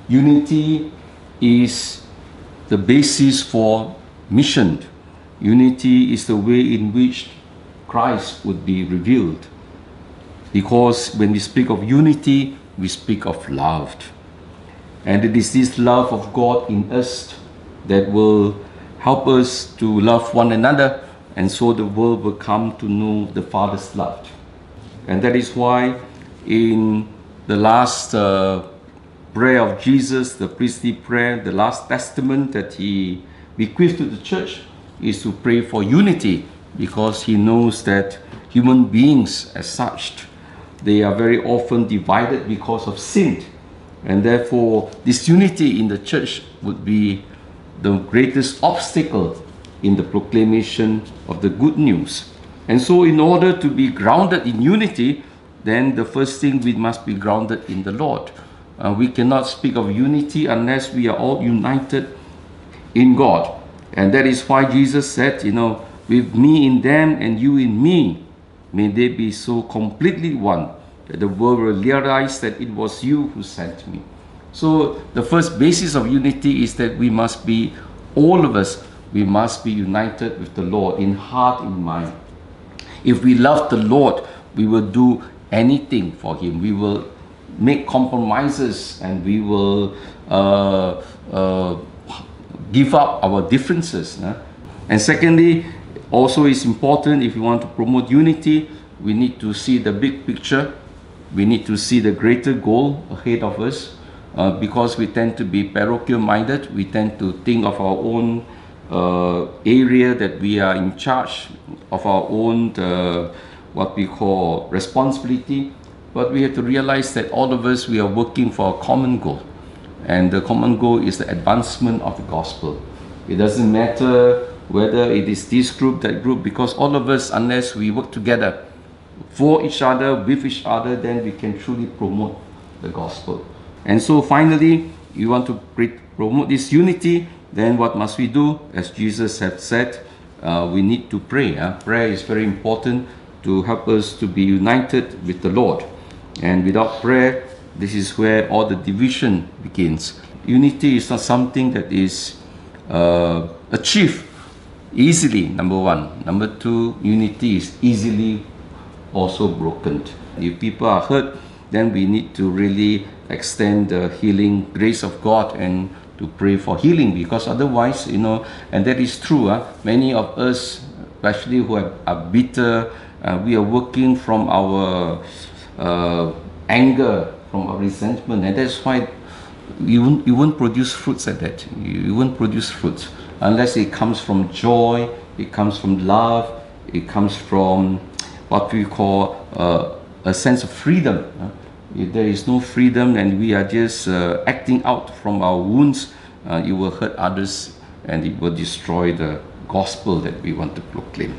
Unity is the basis for mission. Unity is the way in which Christ would be revealed. Because when we speak of unity, we speak of love. And it is this love of God in us that will help us to love one another, and so the world will come to know the Father's love. And that is why in the last prayer of Jesus, the priestly prayer, the last testament that he bequeathed to the church is to pray for unity, because he knows that human beings as such, they are very often divided because of sin. And therefore, this unity in the church would be the greatest obstacle in the proclamation of the good news. And so in order to be grounded in unity, then the first thing, we must be grounded in the Lord. We cannot speak of unity unless we are all united in God. And that is why Jesus said, with me in them and you in me, may they be so completely one that the world will realize that it was you who sent me. So the first basis of unity is that we must be, all of us, we must be united with the Lord in heart, in mind. If we love the Lord, we will do anything for him. We will make compromises, and we will give up our differences. And secondly, also it's important, if we want to promote unity, we need to see the big picture. We need to see the greater goal ahead of us, because we tend to be parochial minded. We tend to think of our own area that we are in charge of, our own what we call responsibility. But we have to realize that all of us, we are working for a common goal, and the common goal is the advancement of the gospel. It doesn't matter whether it is this group, that group, because all of us, unless we work together for each other, with each other, then we can truly promote the gospel. And so finally, you want to promote this unity, then what must we do? As Jesus has said, we need to pray. Prayer is very important to help us to be united with the Lord. And without prayer, this is where all the division begins. Unity is not something that is achieved easily, number one. Number two, unity is easily also broken. If people are hurt, then we need to really extend the healing grace of God and to pray for healing, because otherwise, and that is true, many of us, especially who are bitter, we are working from our anger, from our resentment, and that's why you won't produce fruits like that. You won't produce fruits unless it comes from joy, it comes from love, it comes from what we call a sense of freedom. If there is no freedom and we are just acting out from our wounds, it will hurt others and it will destroy the gospel that we want to proclaim.